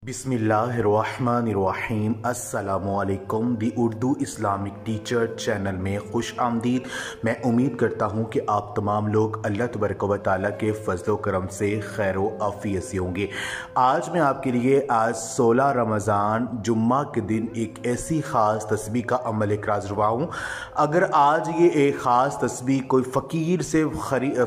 बिस्मिल्लाहिर्रहमानिर्रहीम। अस्सलामुअलैकुम। दी Urdu Islamic teacher channel में खुश आमदीद। मैं उम्मीद करता हूँ कि आप तमाम लोग अल्लाह तबारक व तआला के फजल करम से खैर आफियत से होंगे। आज मैं आपके लिए आज 16 रमज़ान जुम्मा के दिन एक ऐसी ख़ास तस्बीह का अमल इकराज़ रवा हूँ। अगर आज ये एक ख़ास तस्बीह कोई फ़कीर से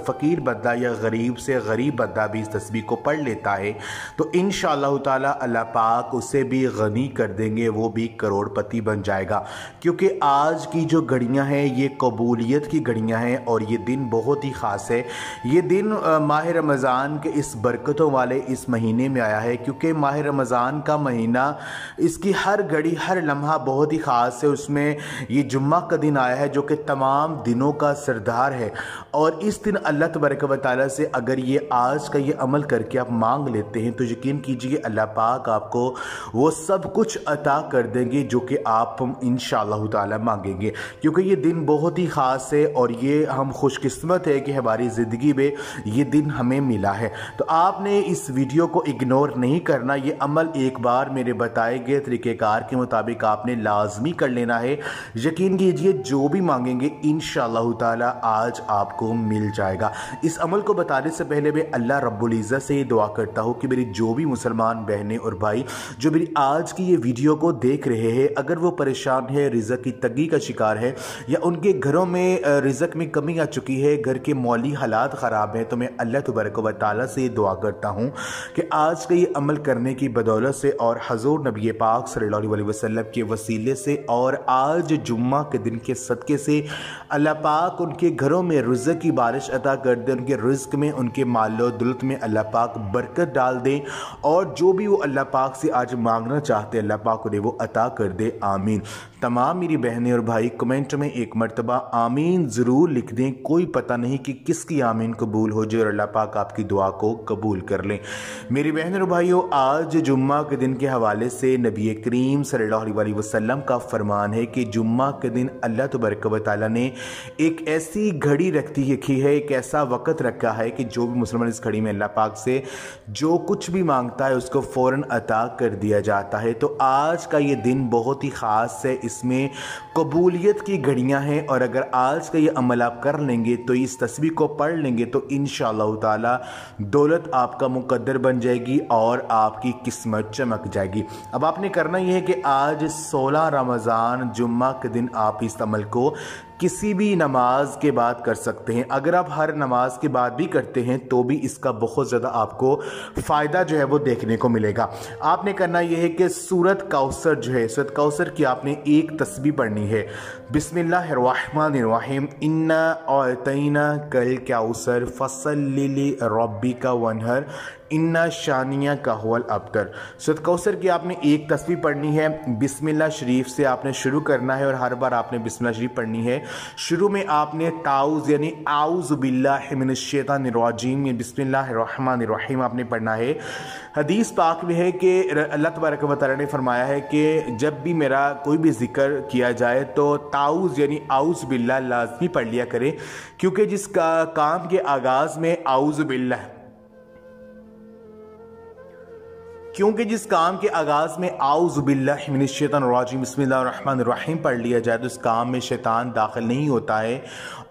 फ़कीर बंदा या गरीब से गरीब बंदा भी इस तस्बीह को पढ़ लेता है तो इंशाअल्लाह ताला अल्लाह पाक उसे भी गनी कर देंगे, वो भी करोड़पति बन जाएगा। क्योंकि आज की जो घड़ियां हैं ये कबूलियत की घड़ियां हैं और ये दिन बहुत ही ख़ास है। ये दिन माह रमज़ान के इस बरकतों वाले इस महीने में आया है, क्योंकि माह रमज़ान का महीना इसकी हर घड़ी हर लम्हा बहुत ही ख़ास है। उसमें ये जुम्मा का दिन आया है जो कि तमाम दिनों का सरदार है। और इस दिन अल्लाह तबारक व तआला से अगर ये आज का ये अमल करके आप मांग लेते हैं तो यकीन कीजिए अल्लाह पाक आपको वो सब कुछ अता कर देंगे जो कि आप इंशाअल्लाह ताला मांगेंगे। क्योंकि ये दिन बहुत ही ख़ास है और ये हम खुशकिस्मत है कि हमारी ज़िंदगी में ये दिन हमें मिला है। तो आपने इस वीडियो को इग्नोर नहीं करना। ये अमल एक बार मेरे बताए गए तरीक़ेकार के मुताबिक आपने लाजमी कर लेना है। यकीन कीजिए जो भी मांगेंगे इंशाअल्लाह ताला आज आपको मिल जाएगा। इस अमल को बताने से पहले मैं अल्लाह रब्बुल इज़्ज़त से दुआ करता हूँ कि मेरी जो भी मुसलमान बहनें और भाई जो मेरी आज की ये वीडियो को देख रहे हैं, अगर वो परेशान है, रिज़्क़ की तंगी का शिकार है या उनके घरों में रिज़्क़ में कमी आ चुकी है, घर के मौली हालात ख़राब हैं, तो मैं अल्लाह तबारक व तआला से दुआ करता हूँ कि आज का ये अमल करने की बदौलत से और हज़ूर नबी पाक सल्लल्लाहु अलैहि वसल्लम के वसीले से और आज जुम्मा के दिन के सदक़े से अल्लाह पाक उनके घरों में रिज़्क़ की बारिश अता कर दे, उनके रिज़्क़ में उनके मालो दौलत में अल्लाह पाक बरकत डाल दे और जो भी वो अल्लाह पाक से आज मांगना चाहते हैं अल्लाह पाक उन्हें वो अता कर दे। आमीन। तमाम मेरी बहनें और भाई कमेंट में एक मरतबा आमीन ज़रूर लिख दें। कोई पता नहीं कि किसकी आमीन कबूल हो जाए और अल्लाह पाक आपकी दुआ को कबूल कर लें। मेरी बहनें और भाइयों, आज जुम्मा के दिन के हवाले से नबी करीम सल्लल्लाहु अलैहि वसल्लम का फरमान है कि जुम्मा के दिन अल्लाह तबारक व तआला ने एक ऐसी घड़ी रखी है, एक ऐसा वक़्त रखा है कि जो भी मुसलमान इस घड़ी में अल्लाह पाक से जो कुछ भी मांगता है उसको फ़ौरन अता कर दिया जाता है। तो आज का ये दिन बहुत ही ख़ास है, इसमें कबूलियत की घड़ियां हैं और अगर आज का ये अमल आप कर लेंगे तो इस तस्बीह को पढ़ लेंगे तो इंशाअल्लाह ताला दौलत आपका मुकद्दर बन जाएगी और आपकी किस्मत चमक जाएगी। अब आपने करना ये है कि आज 16 रमज़ान जुम्मा के दिन आप इस अमल को किसी भी नमाज के बाद कर सकते हैं। अगर आप हर नमाज के बाद भी करते हैं तो भी इसका बहुत ज़्यादा आपको फ़ायदा जो है वो देखने को मिलेगा। आपने करना यह है कि सूरत कौसर जो है, सूरत कौसर की आपने एक तस्बीह पढ़नी है। बिस्मिल्लाहिर्रहमानिर्रहीम। इन्ना अतैना कल कौसर फसल्लि लिरब्बिका वन्हर इन्ना शानिया का हुवल अब्तर। सूरत कौसर की आपने एक तस्बीह पढ़नी है। बिस्मिल्लाह शरीफ से आपने शुरू करना है और हर बार आपने बिस्मिल्लाह शरीफ पढ़नी है। शुरू में आपने ताउज़ यानी आऊज़ु बिल्लाहि मिनश शैतानिर्रजीम या बिस्मिल्लाहिर्रहमानिर्रहीम आपने पढ़ना है। हदीस पाक में है कि अल्लाह तबारक व तआला ने फरमाया है कि जब भी मेरा कोई भी जिक्र किया जाए तो ताउज़ यानी आऊज़ु बिल्लाह लाज़मी पढ़ लिया करें, क्योंकि जिसका काम के आगाज़ में आऊज़ु बिल्लाह जिस काम के आगाज़ में आऊज़ु बिल्लाहि मिनश शैतानिर्रजीम बिस्मिल्लाहिर्रहमानिर्रहीम पढ़ लिया जाए तो उस काम में शैतान दाखिल नहीं होता है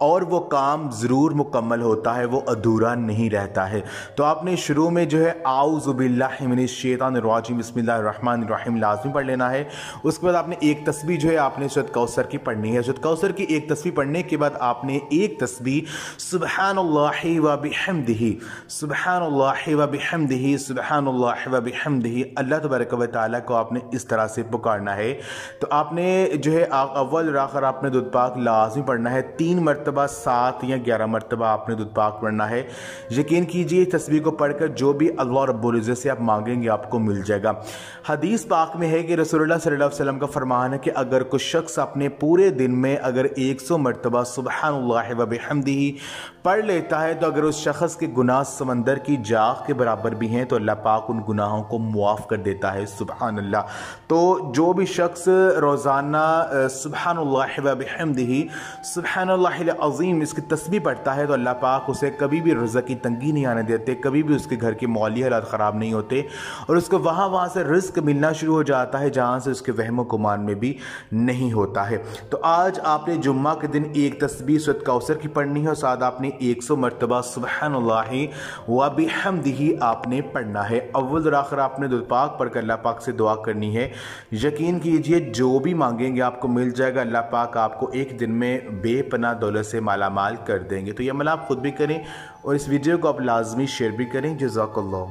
और वो काम ज़रूर मुकम्मल होता है, वो अधूरा नहीं रहता है। तो आपने शुरू में जो है आऊज़ु बिल्लाहि मिनश शैतानिर्रजीम बिस्मिल्लाहिर्रहमानिर्रहीम लाज़मी पढ़ लेना है। उसके बाद आपने एक तस्बीह जो है आपने सूरत कौसर की पढ़नी है। सूरत कौसर की एक तस्बीह पढ़ने के बाद आपने एक तस्बीह सुब्हानल्लाहि व बिहम्दिही सुब्हानल्लाहि व बिहम्दिही सुब्हानल्लाहि व बिहम्दिही अल्लाह तबारक व तआला को आपने इस तरह से पुकारना है। तो आपने जो है अव्वल और आखिर आपने दुध पाक लाज़मी पढ़ना है। 3 मरतबा 7 या 11 मरतबा आपने दुध पाक पढ़ना है। यकीन कीजिए तस्बीह को पढ़कर जो भी अल्लाह रब्बुल इज़्ज़त से आप मांगेंगे आपको मिल जाएगा। हदीस पाक में है कि रसूलुल्लाह सल्लल्लाहु अलैहि वसल्लम का फरमान है कि अगर कोई शख्स अपने पूरे दिन में अगर 100 मरतबा सुब्हानल्लाहि व बिहम्दिही पढ़ लेता है तो अगर उस शख्स के गुनाह समंदर की जाग के बराबर भी हैं तो अल्लाह पाक उन गुनाहों को मुआफ़ कर देता है। सुबहान अल्लाह। तो जो भी शख्स रोज़ाना सुबहानल्लाह व बिहम्दिही सुबहानल्लाहिल अज़ीम इसकी तस्बीह पढ़ता है तो अल्लाह पाक उसे कभी भी रिज़्क़ की तंगी नहीं आने देते, कभी भी उसके घर के माली हालात ख़राब नहीं होते और उसको वहाँ से रिज़्क़ मिलना शुरू हो जाता है जहाँ से उसके वहम गुमान में भी नहीं होता है। तो आज आपने जुम्मा के दिन एक तस्बीह सूरत कौसर की पढ़नी है और साथ आपने 100 मरतबा सुबहानल्लाहि व बिहम्दिही आपने पढ़ना है। अव्वल और आखिर आपने दुआ पाक पढ़कर अल्लाह पाक से दुआ करनी है। यकीन कीजिए जो भी मांगेंगे आपको मिल जाएगा। अल्लाह पाक आपको एक दिन में बेपनाह दौलत से माला माल कर देंगे। तो ये अमल आप खुद भी करें और इस वीडियो को आप लाजमी शेयर भी करें। जज़ाकल्लाह।